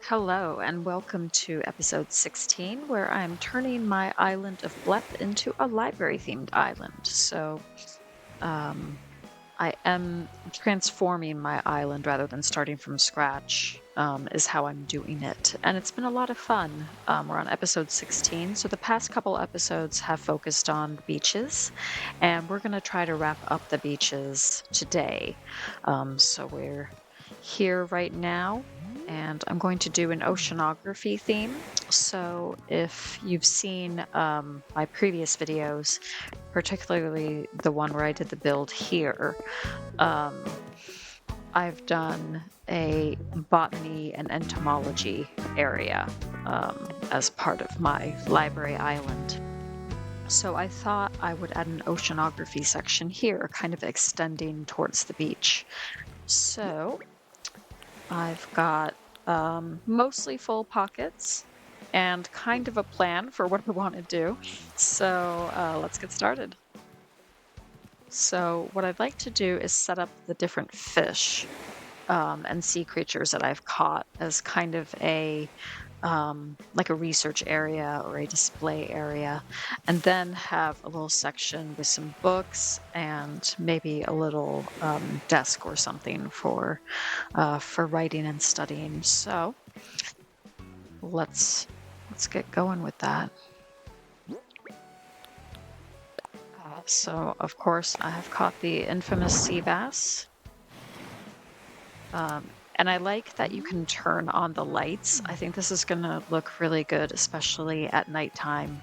Hello, and welcome to episode 16, where I'm turning my island of Blep into a library-themed island. Um, I am transforming my island rather than starting from scratch, is how I'm doing it. And it's been a lot of fun. We're on episode 16, so the past couple episodes have focused on beaches, and we're going to try to wrap up the beaches today. So we're here right now, and I'm going to do an oceanography theme. So if you've seen my previous videos, particularly the one where I did the build here, um, I've done a botany and entomology area as part of my library island. So I thought I would add an oceanography section here, kind of extending towards the beach. So I've got mostly full pockets and kind of a plan for what I want to do. So let's get started. So what I'd like to do is set up the different fish and sea creatures that I've caught as kind of like a research area or a display area, and then have a little section with some books and maybe a little desk or something for writing and studying. So let's get going with that. So of course I have caught the infamous sea bass. And I like that you can turn on the lights. I think this is going to look really good, especially at nighttime.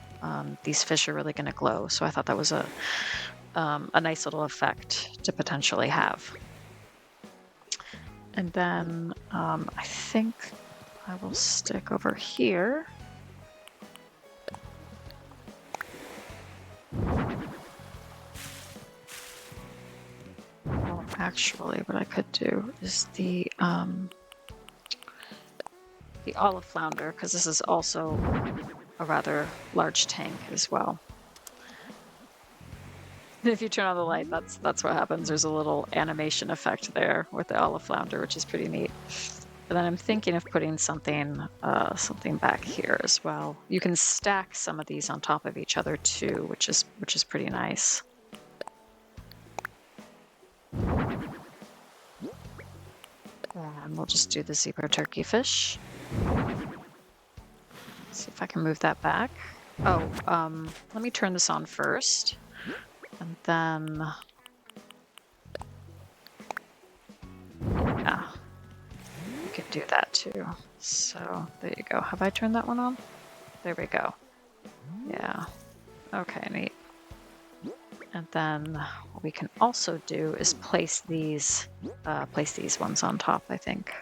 These fish are really going to glow. So I thought that was a nice little effect to potentially have. And then I think I will stick over here. Well, actually, what I could do is the olive flounder, because this is also a rather large tank as well. If you turn on the light, that's what happens. There's a little animation effect there with the olive flounder, which is pretty neat. And then I'm thinking of putting something back here as well. You can stack some of these on top of each other too, which is pretty nice. And we'll just do the zebra turkey fish. See if I can move that back. Oh, let me turn this on first. And then, yeah, you can do that too. So there you go. Have I turned that one on? There we go. Yeah. Okay, neat. And then what we can also do is place these ones on top, I think.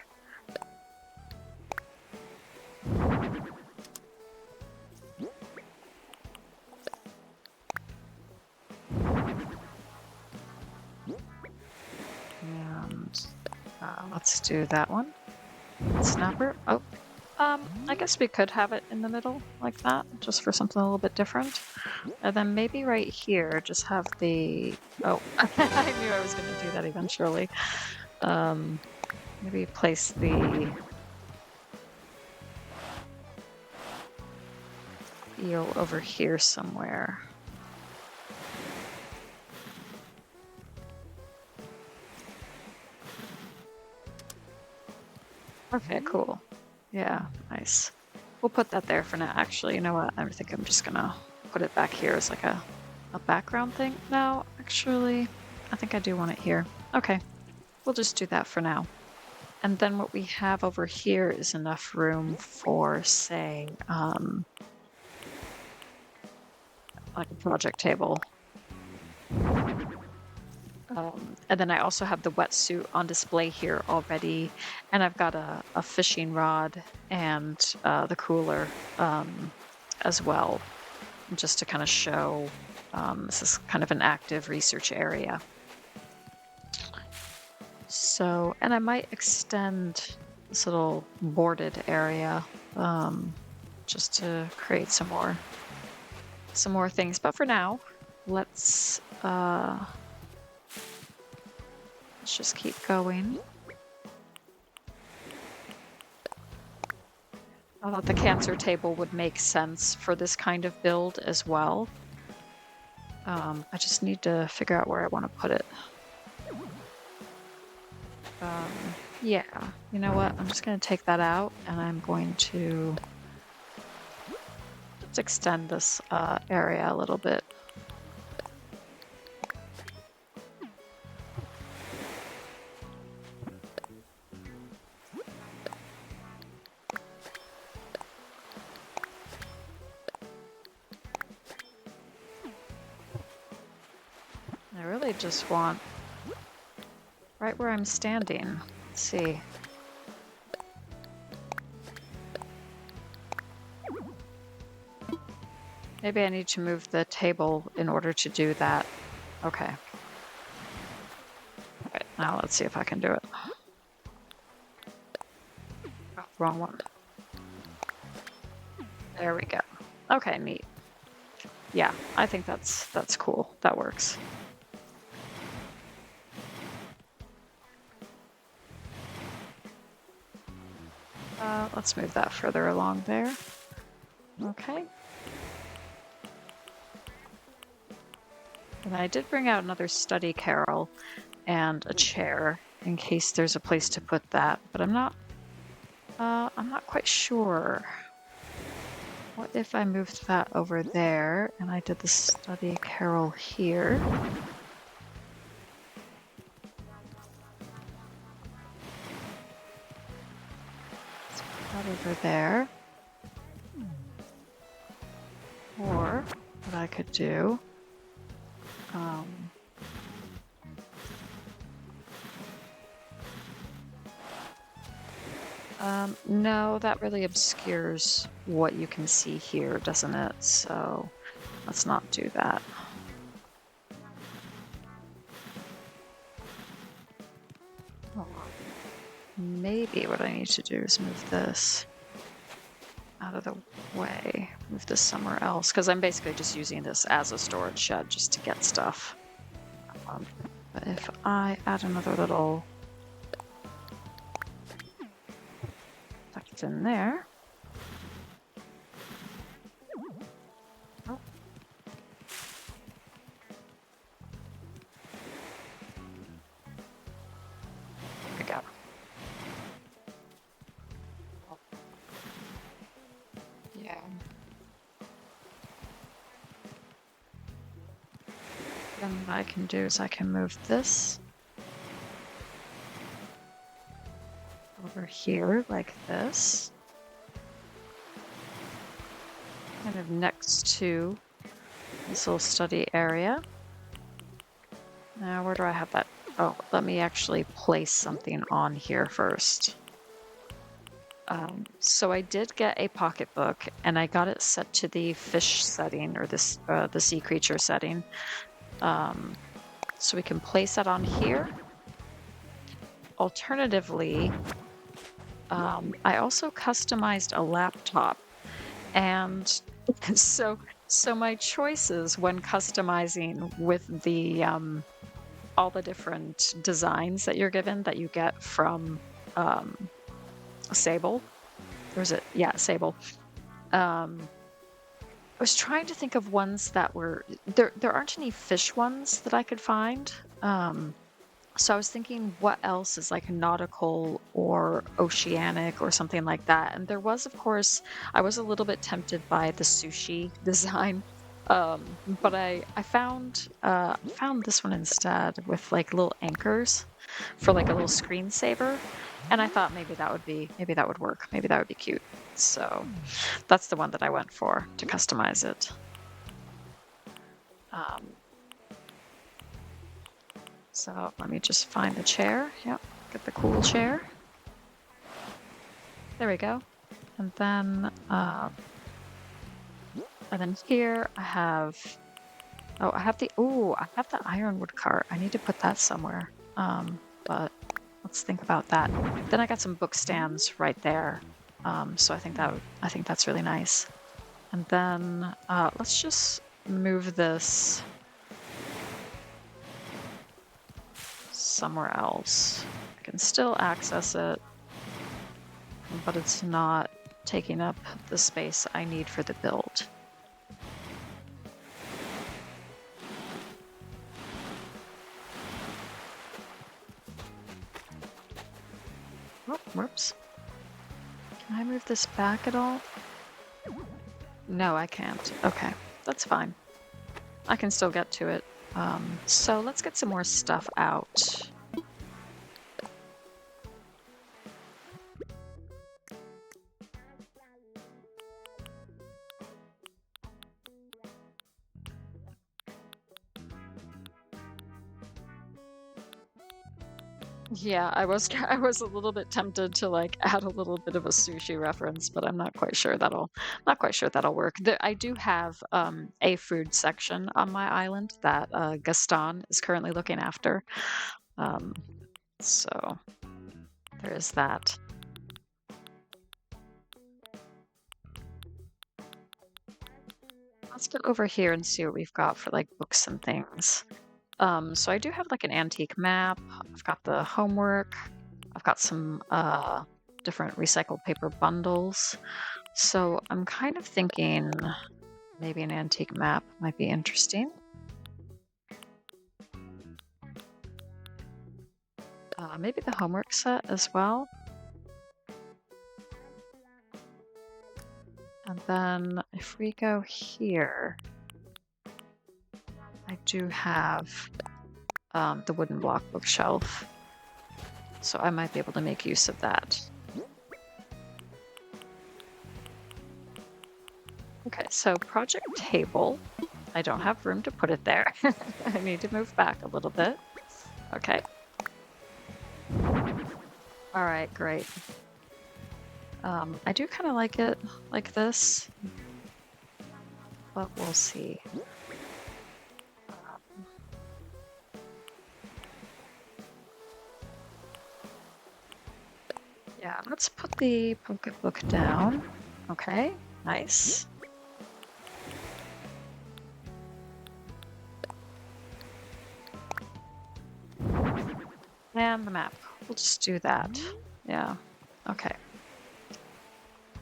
And let's do that one. Snapper. Oh, I guess we could have it in the middle like that, just for something a little bit different. And then maybe right here, just have the... Oh, I knew I was going to do that eventually. Maybe place the eel over here somewhere. Okay, cool. Yeah, nice. We'll put that there for now. Actually, you know what? I think I'm just gonna put it back here as like a background thing. No, actually, I think I do want it here. Okay, we'll just do that for now. And then what we have over here is enough room for, say, like a project table. And then I also have the wetsuit on display here already, and I've got a fishing rod and the cooler as well, just to kind of show this is kind of an active research area. So, and I might extend this little boarded area just to create some more things. But for now, let's just keep going. I thought the cancer table would make sense for this kind of build as well. I just need to figure out where I want to put it. Yeah, you know what? I'm just going to take that out, and I'm going to just extend this area a little bit. I really just want right where I'm standing. Let's see. Maybe I need to move the table in order to do that. Okay. Okay, now let's see if I can do it. Oh, wrong one. There we go. Okay, neat. Yeah, I think that's cool. That works. Let's move that further along there. Okay. And I did bring out another study carrel and a chair in case there's a place to put that, but I'm not quite sure. What if I moved that over there and I did the study carrel here? Let's put that over there. Or what I could do, no, that really obscures what you can see here, doesn't it? So let's not do that. Oh, maybe what I need to do is move this out of the way, move this somewhere else, because I'm basically just using this as a storage shed just to get stuff. But if I add another little in there. Oh. There we go. Oh. Yeah. Then what I can do is I can move this over here like this, kind of next to this little study area. Now, where do I have that? Oh, let me actually place something on here first. So I did get a pocketbook, and I got it set to the fish setting, or this the sea creature setting. So we can place that on here. Alternatively, I also customized a laptop, and so my choices when customizing with the all the different designs that you're given that you get from Sable, or is it? Yeah, Sable. I was trying to think of ones that were there. There aren't any fish ones that I could find. So I was thinking, what else is like nautical or oceanic or something like that? And there was, of course, I was a little bit tempted by the sushi design, but I found this one instead with like little anchors for like a little screensaver, and I thought maybe that would work, maybe that would be cute. So that's the one that I went for to customize it. So let me just find the chair. Yep, get the cool chair. There we go. And then here I have, I have the ironwood cart. I need to put that somewhere. But let's think about that. Then I got some book stands right there. So I think that's really nice. And then let's just move this somewhere else. I can still access it, but it's not taking up the space I need for the build. Oh, whoops. Can I move this back at all? No, I can't. Okay, that's fine. I can still get to it. So let's get some more stuff out. Yeah, I was I was a little bit tempted to like add a little bit of a sushi reference, but I'm not quite sure that'll work. I do have a food section on my island that Gaston is currently looking after. Um, so there is that. Let's get over here and see what we've got for like books and things. So I do have like an antique map. I've got the homework. I've got some different recycled paper bundles. So I'm kind of thinking maybe an antique map might be interesting. Maybe the homework set as well. And then if we go here, I do have the wooden block bookshelf. So I might be able to make use of that. Okay, so project table. I don't have room to put it there. I need to move back a little bit. Okay. All right, great. I do kind of like it like this, but we'll see. Yeah, let's put the pocketbook down. Okay, nice. And the map. We'll just do that. Yeah. Okay.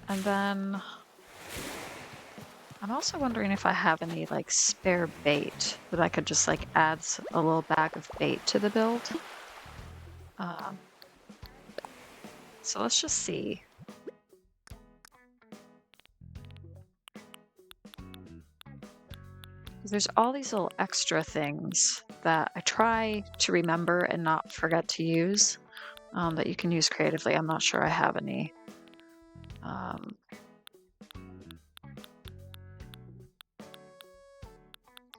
And then I'm also wondering if I have any like spare bait that I could just like add a little bag of bait to the build. So let's just see. There's all these little extra things that I try to remember and not forget to use that you can use creatively. I'm not sure I have any.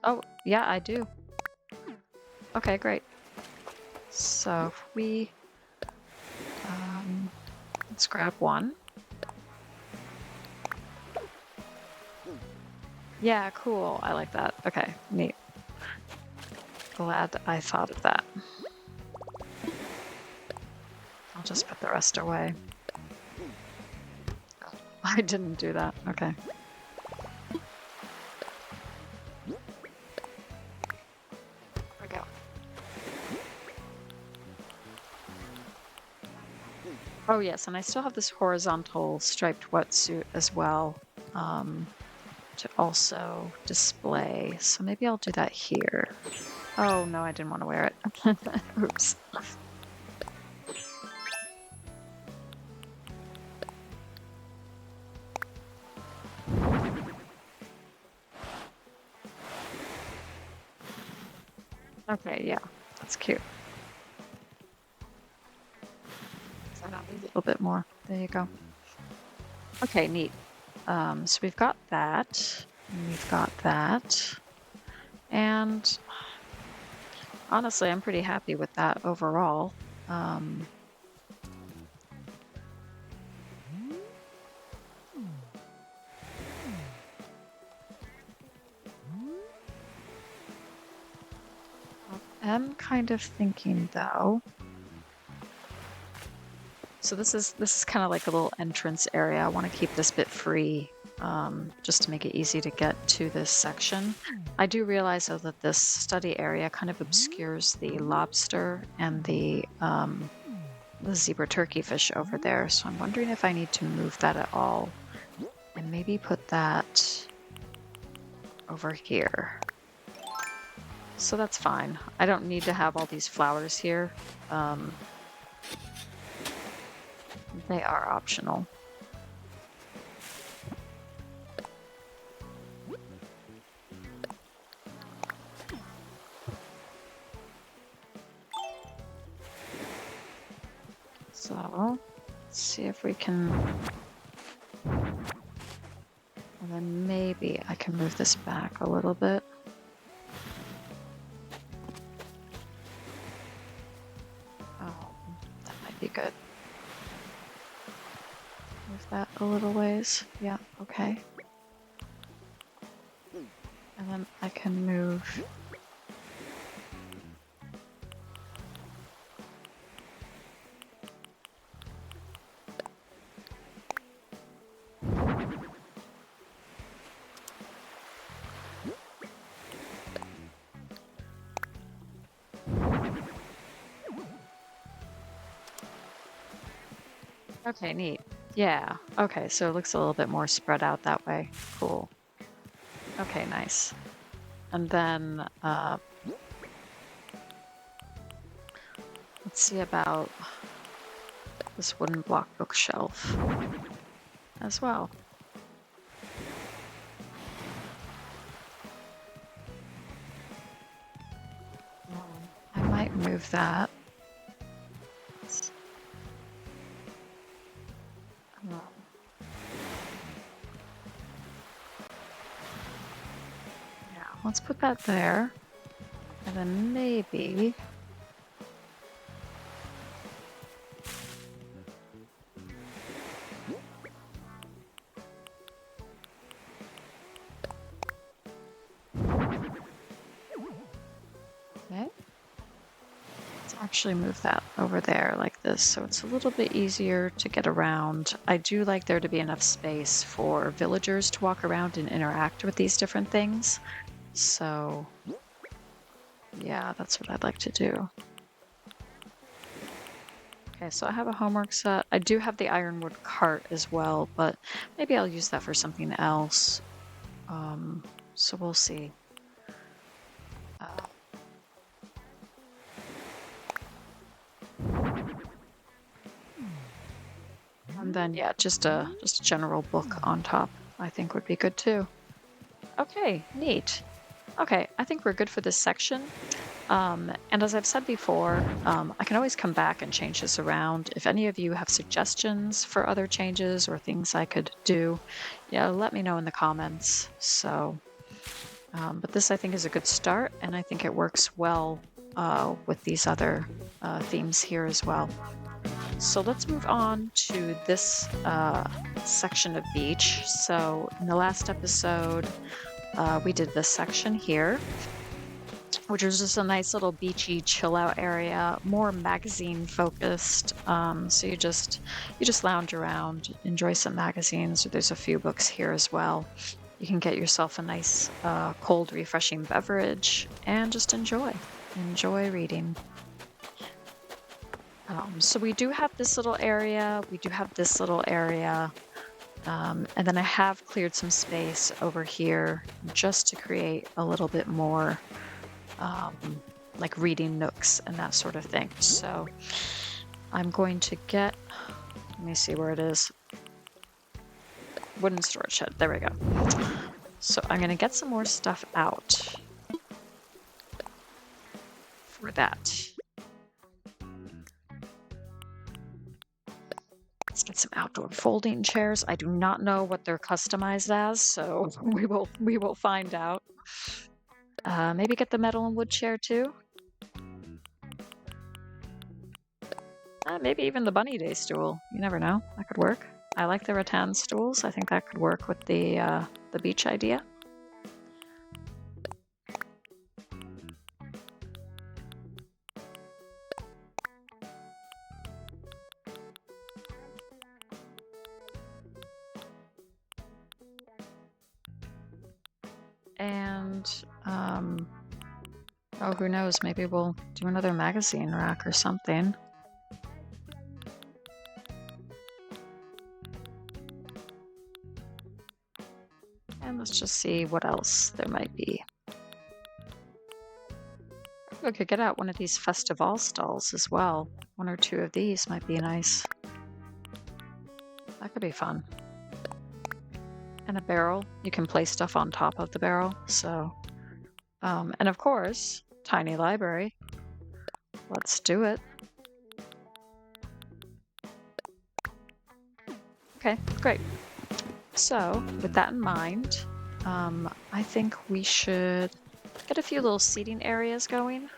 Oh, yeah, I do. Okay, great. So if we let's grab one. Yeah, cool. I like that. Okay, neat. Glad I thought of that. I'll just put the rest away. I didn't do that. Okay. There we go. Oh yes, and I still have this horizontal striped wetsuit as well to also display. So maybe I'll do that here. Oh no, I didn't want to wear it. Oops. Okay, yeah, that's cute. A little bit more. There you go. Okay, neat. So we've got that. And we've got that. And honestly, I'm pretty happy with that overall. I'm kind of thinking though. So this is kind of like a little entrance area. I want to keep this bit free, just to make it easy to get to this section. I do realize though that this study area kind of obscures the lobster and the the zebra turkeyfish over there, so I'm wondering if I need to move that at all. And maybe put that over here. So that's fine. I don't need to have all these flowers here. They are optional. So, let's see if we can... And then maybe I can move this back a little bit. Oh, that might be good. Move that a little ways. Yeah, okay. And then I can move... Okay, neat. Yeah, okay, so it looks a little bit more spread out that way. Cool. Okay, nice. And then, let's see about this wooden block bookshelf as well. I might move that. Yeah, let's put that there. And then maybe... Okay. Let's actually move that over there like this, so it's a little bit easier to get around. I do like there to be enough space for villagers to walk around and interact with these different things. So, yeah, that's what I'd like to do. Okay, so I have a homework set. I do have the ironwood cart as well, but maybe I'll use that for something else. So we'll see. And then yeah, just a general book on top, I think would be good too. Okay, neat. Okay, I think we're good for this section. And as I've said before, I can always come back and change this around. If any of you have suggestions for other changes or things I could do, yeah, let me know in the comments. So, but this I think is a good start, and I think it works well with these other themes here as well. So let's move on to this section of beach. So in the last episode, we did this section here, which was just a nice little beachy chill out area, more magazine focused. So you just lounge around, enjoy some magazines. There's a few books here as well. You can get yourself a nice cold refreshing beverage and just enjoy reading. So we do have this little area, and then I have cleared some space over here just to create a little bit more like reading nooks and that sort of thing. So I'm going to get, let me see where it is. Wooden storage shed, there we go. So I'm gonna get some more stuff out for that. Let's get some outdoor folding chairs. I do not know what they're customized as, so we will find out. Maybe get the metal and wood chair too. Maybe even the bunny day stool. You never know. That could work. I like the rattan stools. I think that could work with the beach idea. And, oh, who knows? Maybe we'll do another magazine rack or something. And let's just see what else there might be. We could get out one of these festival stalls as well. One or two of these might be nice. That could be fun. And a barrel. You can place stuff on top of the barrel. So, and of course, tiny library. Let's do it. Okay, great. So, with that in mind, I think we should get a few little seating areas going.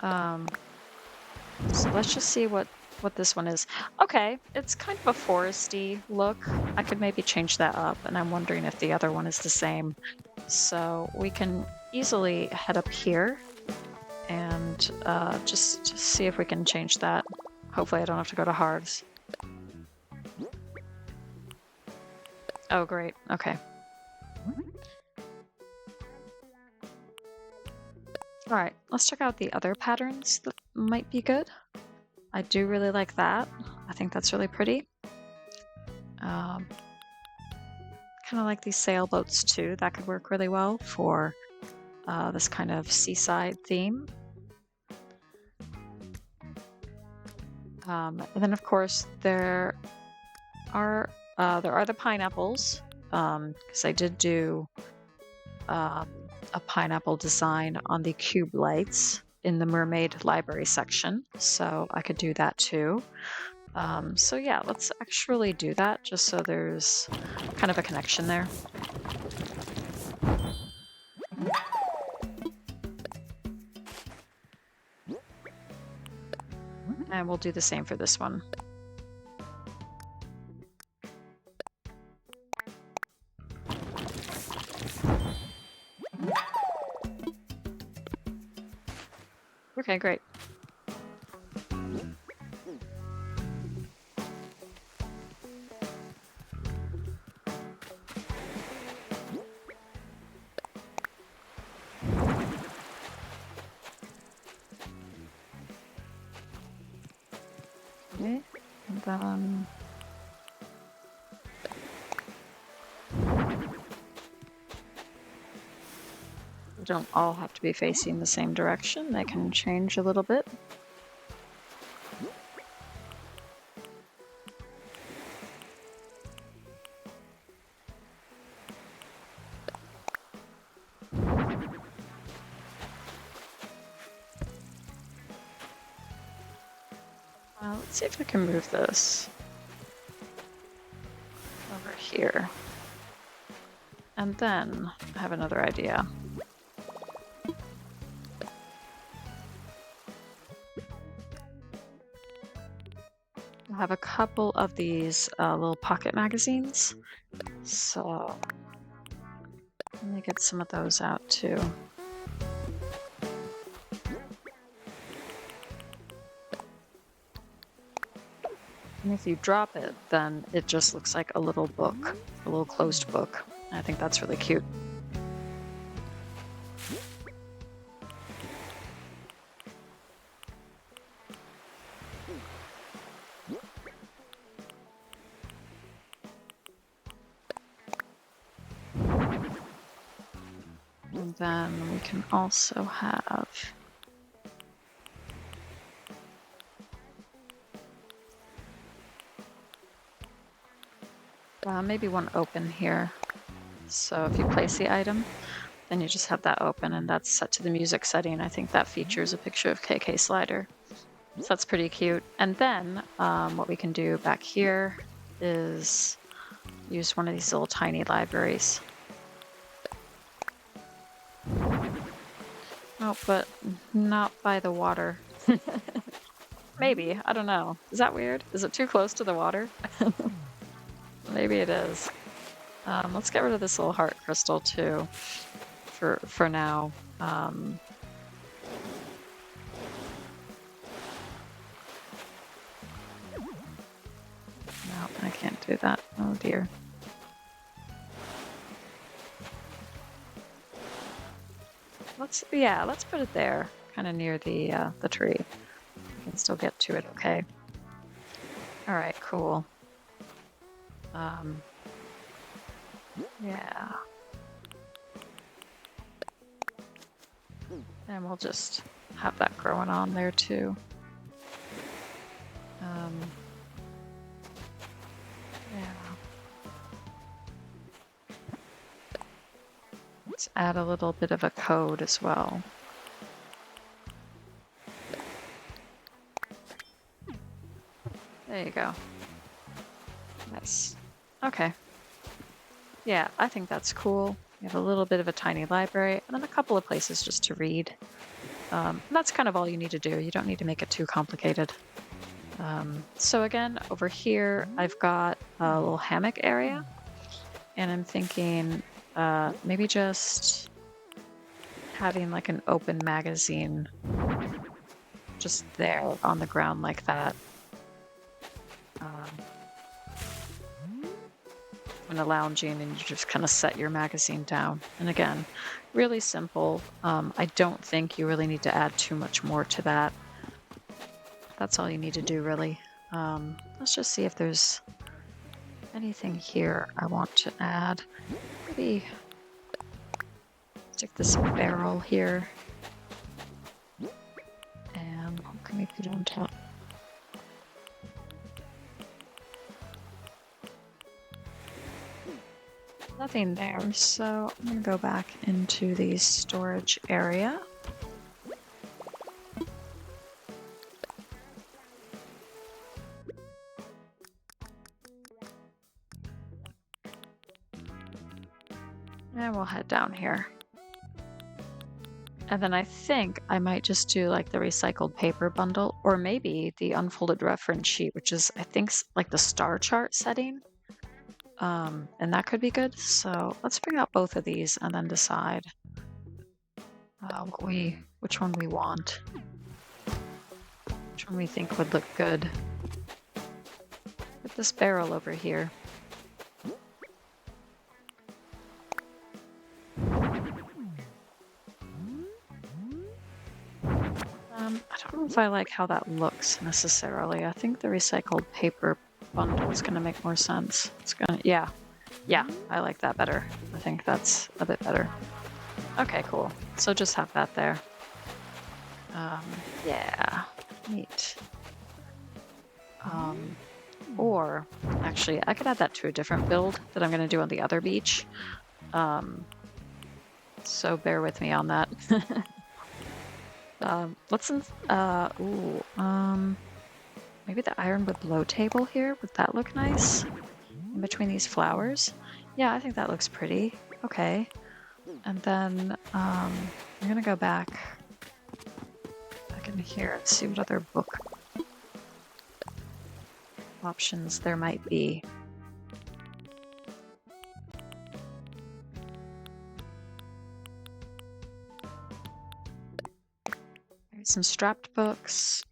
So let's just see what this one is. Okay, it's kind of a foresty look. I could maybe change that up, and I'm wondering if the other one is the same. So we can easily head up here and just see if we can change that. Hopefully I don't have to go to hards. Oh, great. Okay. All right, let's check out the other patterns that might be good. I do really like that. I think that's really pretty. Kind of like these sailboats too. That could work really well for this kind of seaside theme. And then of course there are the pineapples, because I did do a pineapple design on the cube lights in the mermaid library section, so I could do that too. So yeah, let's actually do that just so there's kind of a connection there. And we'll do the same for this one. Okay, great. Okay, and then they don't all have to be facing the same direction. They can change a little bit. Let's see if I can move this over here. And then I have another idea. I have a couple of these little pocket magazines, so let me get some of those out too. And if you drop it, then it just looks like a little book, a little closed book. I think that's really cute. And then we can also have maybe one open here. So if you place the item, then you just have that open, and that's set to the music setting. I think that features a picture of KK Slider. So that's pretty cute. And then what we can do back here is use one of these little tiny libraries. Oh, but not by the water. Maybe, I don't know. Is that weird? Is it too close to the water? Maybe it is. Let's get rid of this little heart crystal too, for now. No, I can't do that. Oh dear. Let's put it there, kind of near the tree. We can still get to it, okay? All right, cool. Yeah. And we'll just have that growing on there too. Yeah. Let's add a little bit of a code as well. There you go. Nice. Okay. Yeah, I think that's cool. You have a little bit of a tiny library and then a couple of places just to read. That's kind of all you need to do. You don't need to make it too complicated. So again, over here, I've got a little hammock area, and I'm thinking maybe just having like an open magazine just there on the ground like that. When you're lounging and you just kind of set your magazine down. And again, really simple. I don't think you really need to add too much more to that. That's all you need to do, really. Let's just see if there's anything here I want to add. Maybe stick this barrel here. And what can we put on top? Nothing there, so I'm going to go back into the storage area. And we'll head down here. And then I think I might just do like the recycled paper bundle, or maybe the unfolded reference sheet, which is, I think, like the star chart setting. And that could be good. So let's bring out both of these and then decide which one we want. Which one we think would look good. Put this barrel over here. I don't know if I like how that looks necessarily. I think the recycled paper bundle is going to make more sense. It's gonna, yeah, I like that better. I think that's a bit better. Okay, cool. So just have that there. Yeah, neat. Or actually, I could add that to a different build that I'm going to do on the other beach. So bear with me on that. Maybe the ironwood blow table here. Would that look nice? In between these flowers? Yeah, I think that looks pretty. Okay. And then I'm gonna go back in here and see what other book options there might be. There's some strapped books.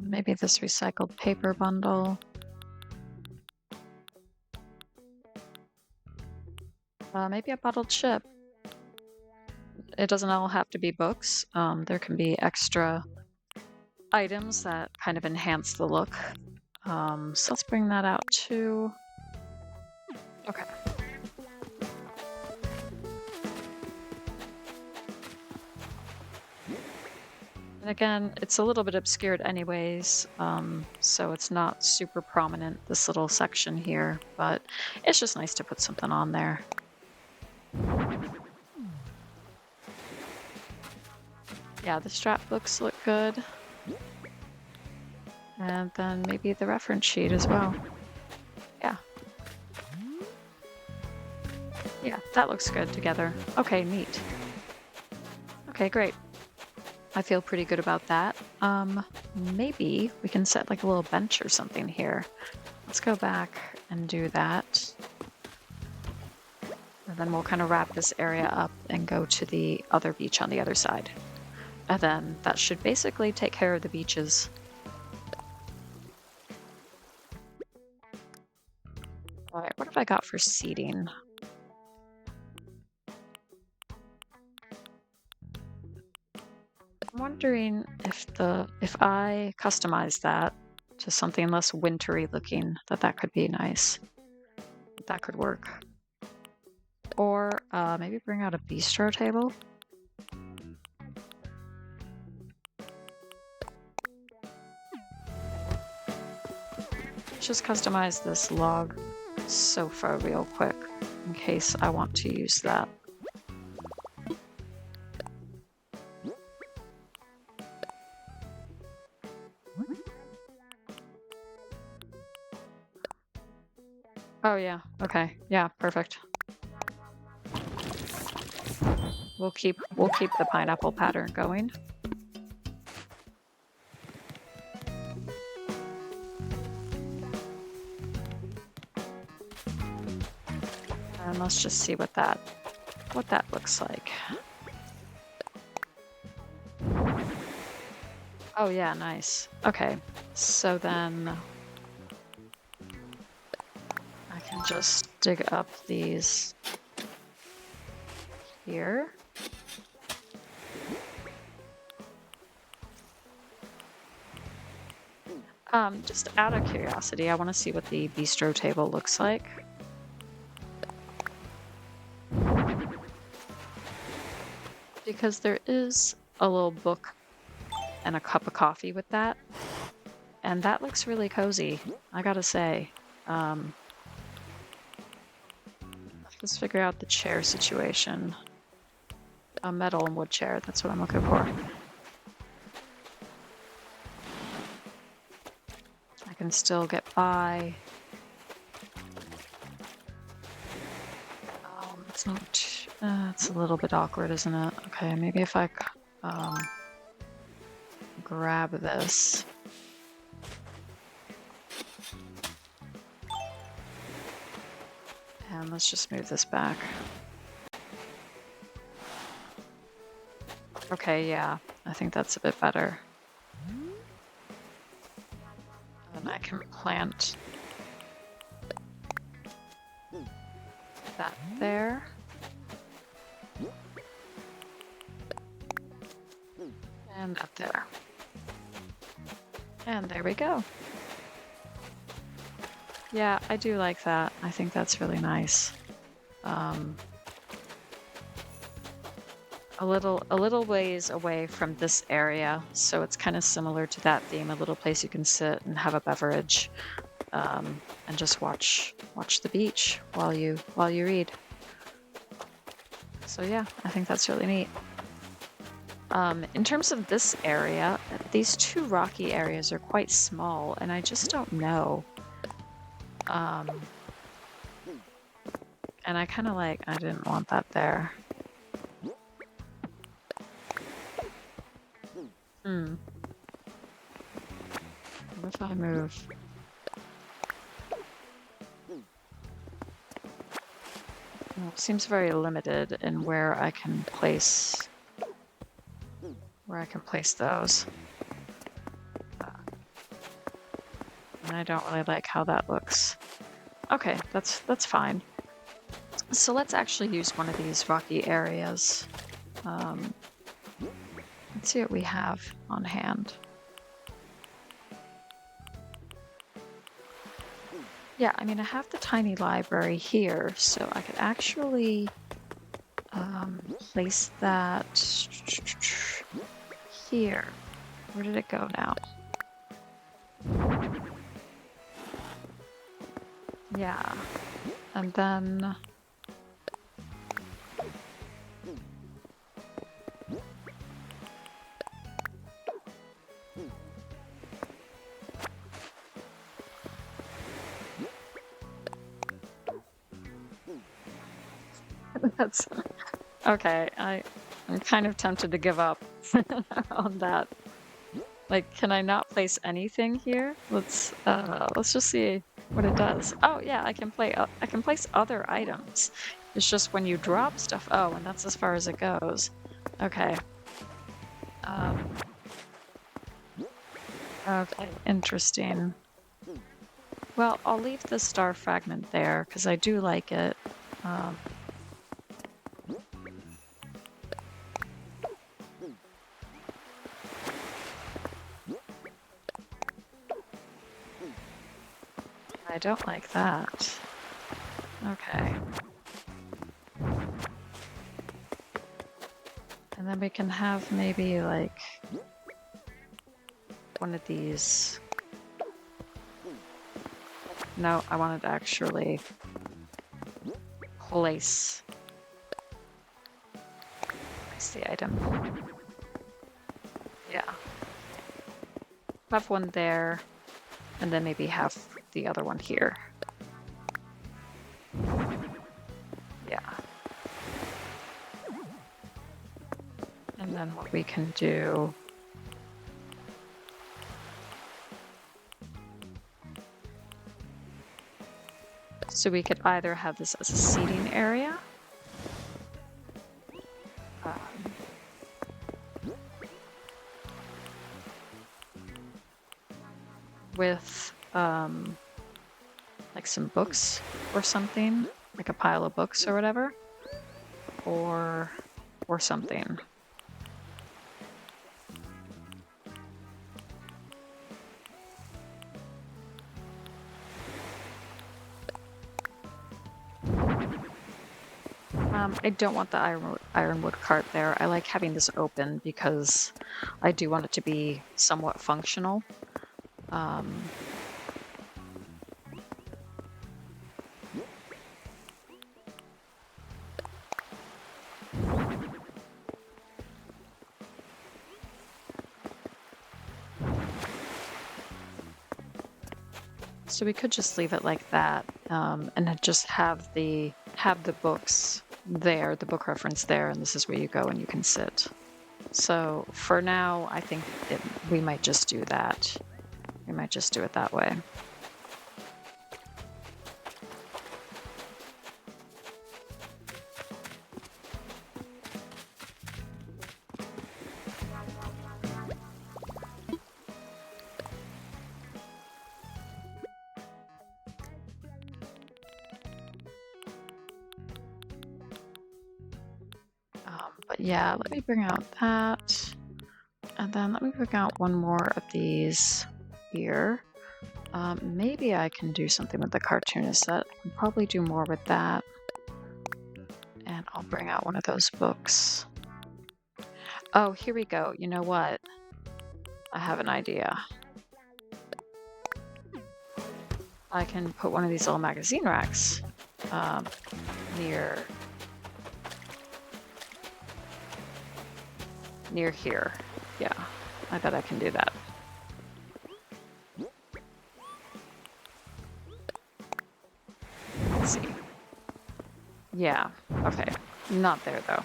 Maybe this recycled paper bundle. Maybe a bottled chip. It doesn't all have to be books. There can be extra items that kind of enhance the look. So let's bring that out too. Okay. And again, it's a little bit obscured anyways, so it's not super prominent, this little section here, but it's just nice to put something on there. Yeah, the strap books look good. And then maybe the reference sheet as well. Yeah. Yeah, that looks good together. Okay, neat. Okay, great. I feel pretty good about that. Maybe we can set like a little bench or something here. Let's go back and do that. And then we'll kind of wrap this area up and go to the other beach on the other side. And then that should basically take care of the beaches. All right, what have I got for seating? I'm wondering if I customize that to something less wintry looking, that could be nice. That could work. Or maybe bring out a bistro table. Just customize this log sofa real quick in case I want to use that. Oh yeah, okay. Yeah, perfect. We'll keep the pineapple pattern going. And let's just see what that looks like. Oh yeah, nice. Okay. So then I can just dig up these here. Just out of curiosity, I want to see what the bistro table looks like. Because there is a little book and a cup of coffee with that. And that looks really cozy, I gotta say. Let's figure out the chair situation. A metal and wood chair, that's what I'm looking for. I can still get by. It's not. It's a little bit awkward, isn't it? Okay, maybe if I grab this. And let's just move this back. Okay, yeah, I think that's a bit better. And I can plant that there. And up there. And there we go. Yeah, I do like that. I think that's really nice. A little ways away from this area, so it's kind of similar to that theme. A little place you can sit and have a beverage, and just watch the beach while you read. So yeah, I think that's really neat. In terms of this area, these two rocky areas are quite small, and I just don't know. And I kind of I didn't want that there. What if I move? Well, it seems very limited in where I can place those. And I don't really like how that looks. Okay, that's fine. So let's actually use one of these rocky areas. Let's see what we have on hand. Yeah, I mean, I have the tiny library here, so I could actually place that here. Where did it go now? Yeah, and then that's okay. I'm kind of tempted to give up on that. Like, can I not place anything here? Let's just see what it does. Oh yeah, I can place other items. It's just when you drop stuff. Oh, and that's as far as it goes. Okay. Okay, interesting. Well, I'll leave the star fragment there because I do like it. I don't like that. Okay. And then we can have maybe like one of these. No, I wanted to actually place the item. Yeah. Have one there, and then maybe have the other one here. Yeah. And then what we can do... So we could either have this as a seating area. With like some books or something, like a pile of books or whatever, or something. I don't want the ironwood cart there. I like having this open because I do want it to be somewhat functional. So we could just leave it like that, and then just have the books there, the book reference there, and this is where you go and you can sit. So for now, I think we might just do that. We might just do it that way. But yeah, let me bring out that. And then let me bring out one more of these here. Maybe I can do something with the cartoonist set. I can probably do more with that. And I'll bring out one of those books. Oh, here we go. You know what? I have an idea. I can put one of these little magazine racks near here. Yeah, I bet I can do that. Let's see. Yeah, okay. Not there though.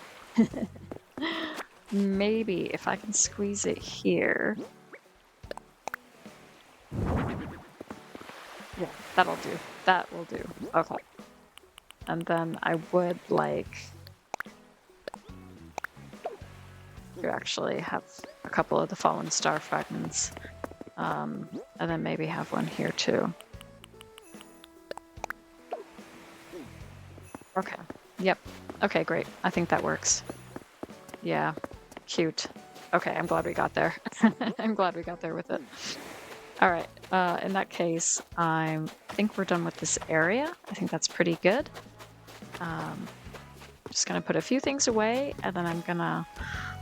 Maybe if I can squeeze it here. Yeah, that'll do. That will do. Okay. And then I would like to actually have a couple of the fallen star fragments. And then maybe have one here too. Okay. Yep. Okay, great. I think that works. Yeah. Cute. Okay, I'm glad we got there. I'm glad we got there with it. All right. In that case, I think we're done with this area. I think that's pretty good. Just gonna put a few things away, and then I'm gonna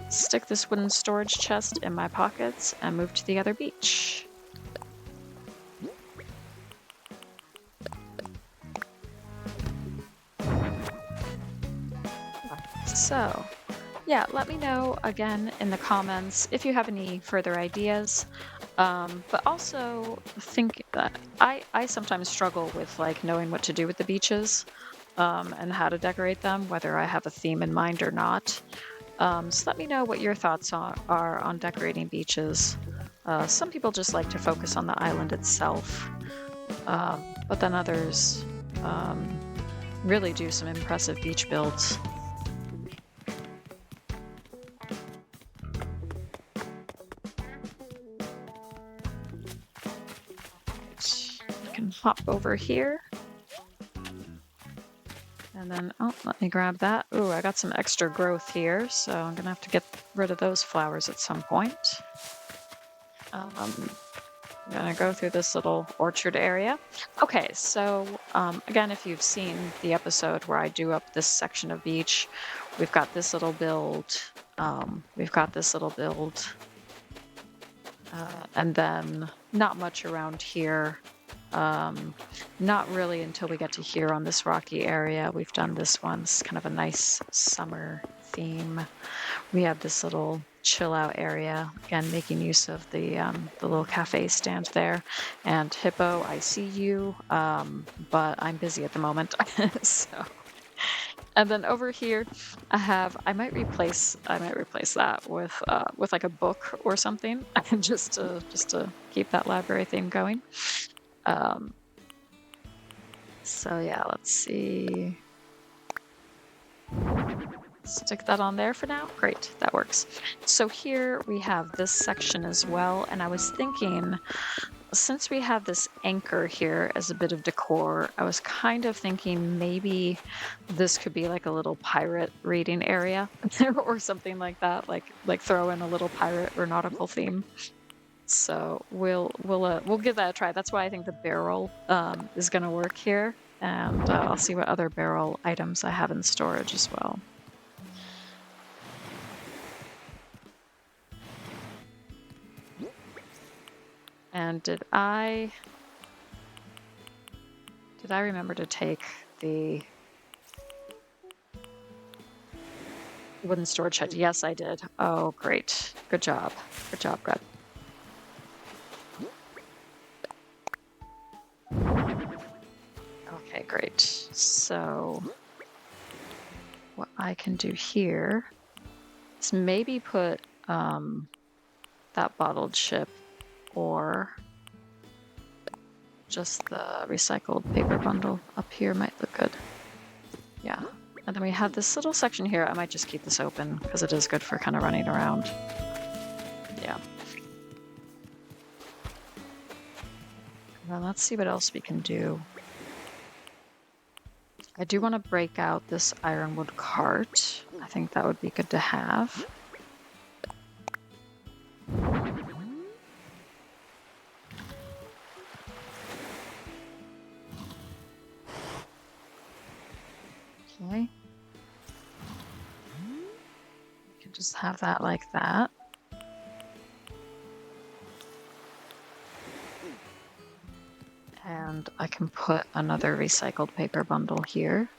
stick this wooden storage chest in my pockets and move to the other beach. So, yeah, let me know again in the comments if you have any further ideas. But also think that I sometimes struggle with like knowing what to do with the beaches and how to decorate them, whether I have a theme in mind or not. So let me know what your thoughts are on decorating beaches. Some people just like to focus on the island itself, but then others really do some impressive beach builds. I can hop over here. And then, oh, let me grab that. Ooh, I got some extra growth here, so I'm gonna have to get rid of those flowers at some point. I'm gonna go through this little orchard area. Okay, so again, if you've seen the episode where I do up this section of beach, we've got this little build. We've got this little build, and then not much around here. Not really until we get to here on this rocky area. We've done this one. It's kind of a nice summer theme. We have this little chill out area, again, making use of the little cafe stand there. And Hippo, I see you, but I'm busy at the moment. So, and then over here, I might replace that with like a book or something, just to keep that library theme going. Um, so yeah, let's see. Stick that on there for now. Great, that works. So here we have this section as well, and I was thinking, since we have this anchor here as a bit of decor, I was kind of thinking maybe this could be like a little pirate reading area or something like that, like throw in a little pirate or nautical theme. So we'll give that a try. That's why I think the barrel is going to work here, and I'll see what other barrel items I have in storage as well. And did I remember to take the wooden storage shed? Yes, I did. Oh, great. Good job. Good job, Brett. Okay, great. So what I can do here is maybe put that bottled ship or just the recycled paper bundle up here might look good. Yeah. And then we have this little section here. I might just keep this open because it is good for kind of running around. Yeah. Well, let's see what else we can do. I do want to break out this ironwood cart. I think that would be good to have. Okay. You can just have that like that. And I can put another recycled paper bundle here.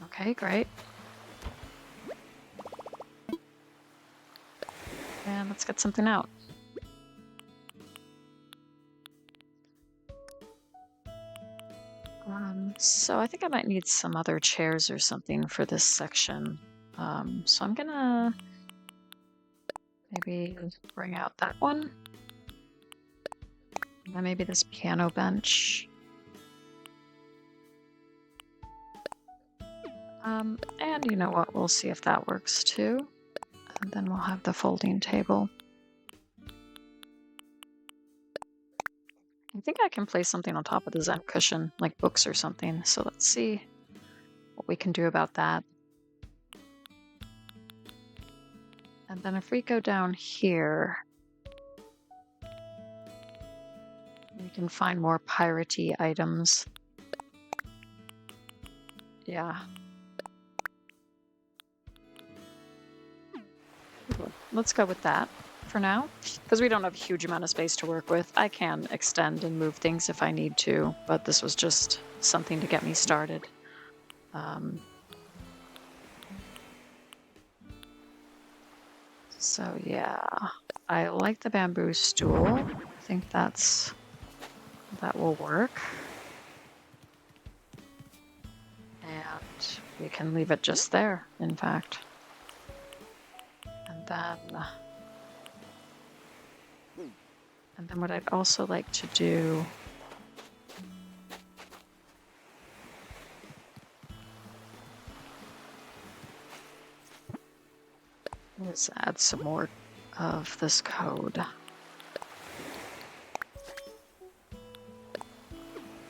Okay, great. And let's get something out. So I think I might need some other chairs or something for this section. So I'm gonna maybe bring out that one. And then maybe this piano bench. And you know what? We'll see if that works too. And then we'll have the folding table. I think I can place something on top of the Zen cushion, like books or something. So let's see what we can do about that. And then if we go down here, we can find more piratey items. Yeah. Let's go with that for now, because we don't have a huge amount of space to work with. I can extend and move things if I need to, but this was just something to get me started. So yeah, I like the bamboo stool. I think that will work. And we can leave it just there, in fact. And then what I'd also like to do is add some more of this code.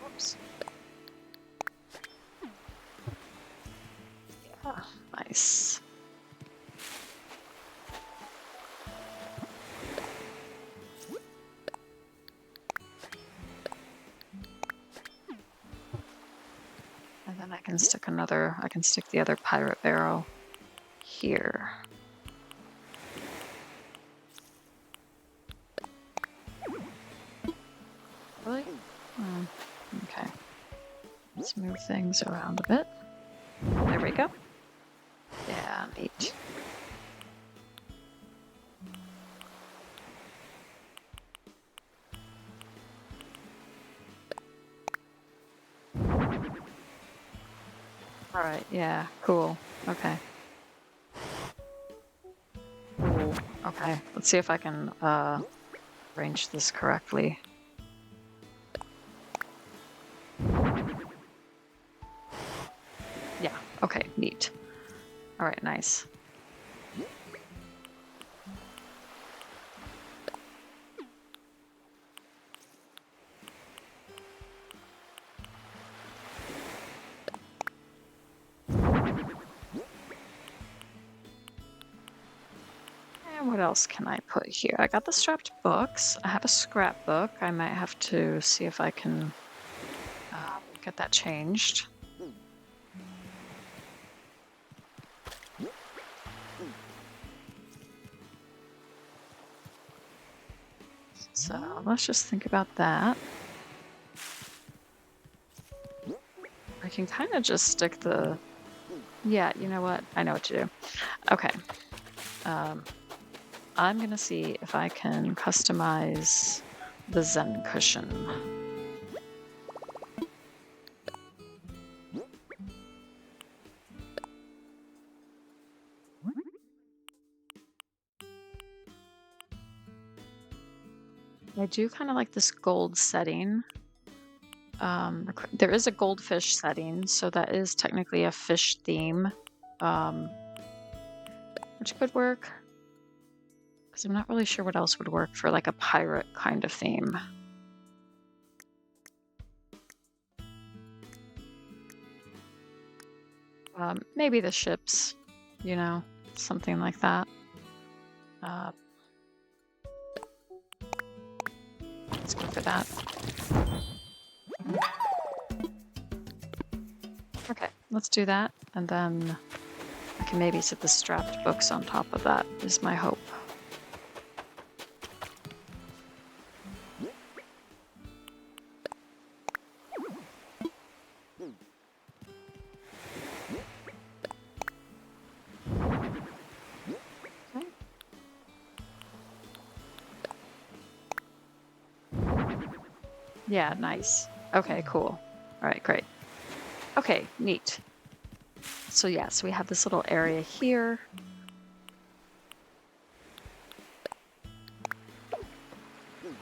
Oops. Yeah, nice. can stick the other pirate barrel here. Really? Okay. Let's move things around a bit. There we go. Yeah, neat. All right, yeah, cool. Okay. Cool. Okay, let's see if I can arrange this correctly. Yeah, okay, neat. All right, nice. And what else can I put here? I got the strapped books. I have a scrapbook. I might have to see if I can get that changed. So let's just think about that. I can kind of just stick the... Yeah, you know what? I know what to do. Okay. I'm going to see if I can customize the Zen cushion. I do kind of like this gold setting. There is a goldfish setting, so that is technically a fish theme, which could work. Because I'm not really sure what else would work for like a pirate kind of theme. Maybe the ships, you know, something like that. Let's go for that. Okay, let's do that. And then I can maybe set the strapped books on top of that, is my hope. Yeah, nice. Okay, cool. All right, great. Okay, neat. So yes, we have this little area here.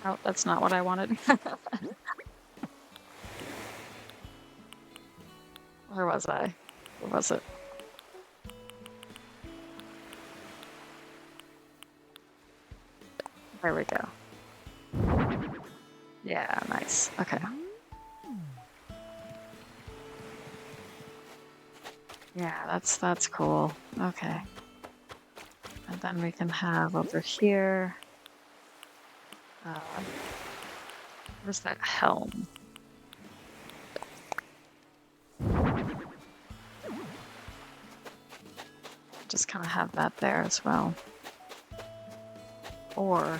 Oh, that's not what I wanted. Where was I? Where was it? There we go. Yeah, nice. Okay. Yeah, that's cool. Okay. And then we can have over here. Where's that helm? Just kind of have that there as well. Or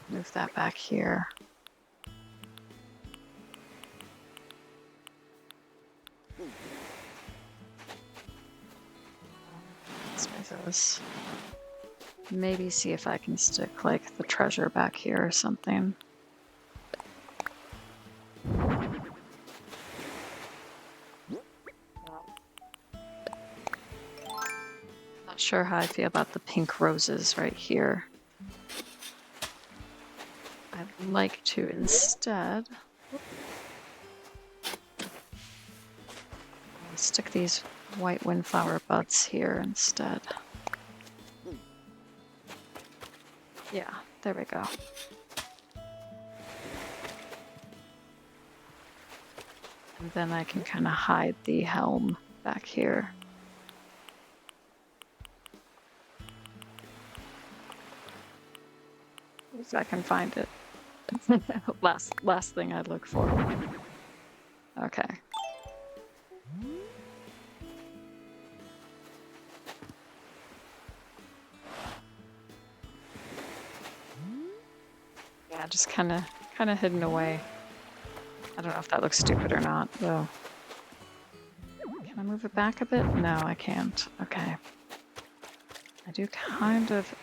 move that back here. Let's move this. Maybe see if I can stick like the treasure back here or something. Not sure how I feel about the pink roses right here. I'd like to instead stick these white windflower buds here instead. Yeah, there we go. And then I can kind of hide the helm back here. If I can find it. Last thing I'd look for. Okay. Yeah, just kinda hidden away. I don't know if that looks stupid or not, though. Can I move it back a bit? No, I can't. Okay. I do kind of.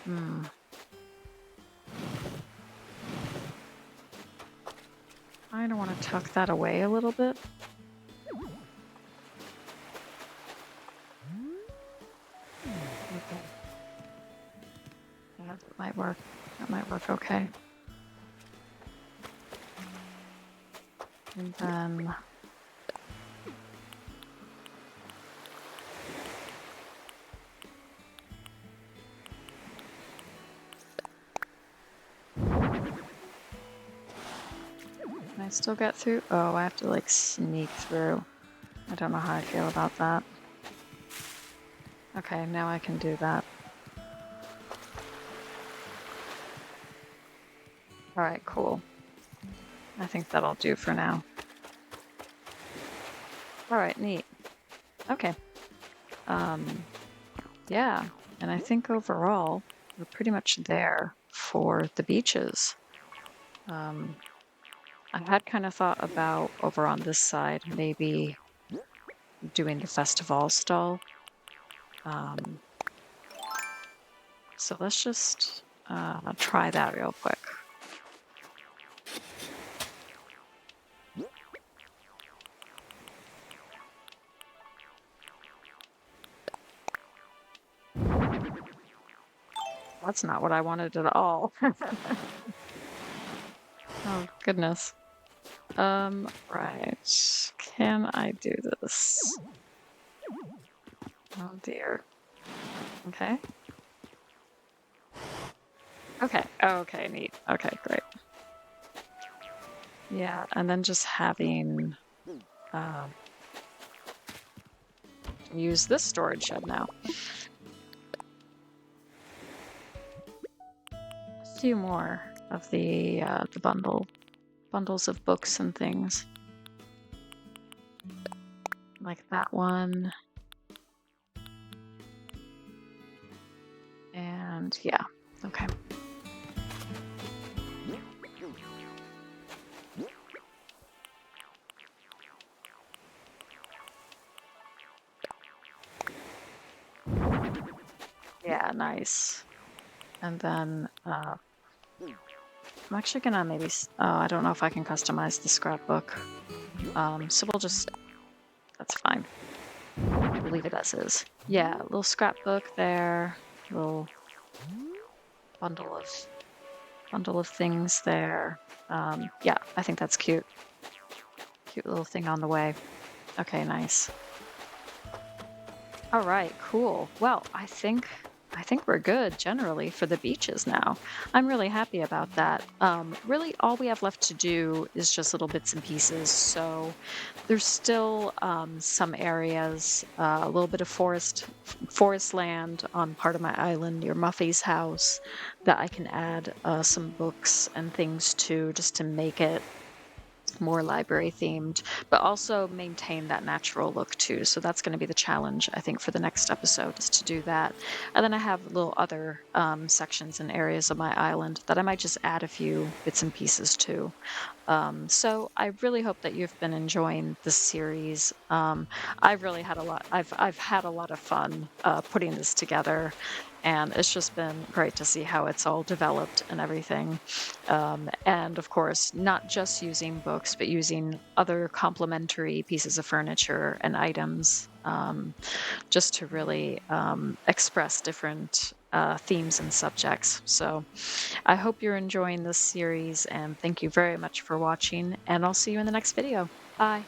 Kind of want to tuck that away a little bit. Okay. Yeah, that might work. That might work okay. And then. Can I still get through? Oh, I have to like sneak through. I don't know how I feel about that. Okay, now I can do that. All right, cool. I think that'll do for now. All right, neat. Okay. Yeah, and I think overall we're pretty much there for the beaches. Um, I had kind of thought about over on this side maybe doing the festival stall. Um, so let's just try that real quick. That's not what I wanted at all. Oh, goodness. Right. Can I do this? Oh, dear. Okay. Okay. Okay, neat. Okay, great. Yeah, and then just having um, use this storage shed now. A few more of the bundles of books and things, like that one. And yeah, okay. Yeah, nice. And then I'm actually gonna maybe. Oh, I don't know if I can customize the scrapbook. So we'll just. That's fine. We'll leave it as is. Yeah, little scrapbook there. Little bundle of things there. Yeah, I think that's cute. Cute little thing on the way. Okay, nice. All right, cool. Well, I think we're good generally for the beaches now. I'm really happy about that. Really, all we have left to do is just little bits and pieces. So there's still some areas, a little bit of forest land on part of my island near Muffy's house that I can add some books and things to just to make it more library themed, but also maintain that natural look too. So that's going to be the challenge, I think, for the next episode is to do that. And then I have little other sections and areas of my island that I might just add a few bits and pieces to. So I really hope that you've been enjoying this series. I've really had a lot. I've had a lot of fun putting this together, and it's just been great to see how it's all developed and everything. And of course, not just using books, but using other complementary pieces of furniture and items. Just to really express different themes and subjects. So I hope you're enjoying this series and thank you very much for watching, and I'll see you in the next video. Bye.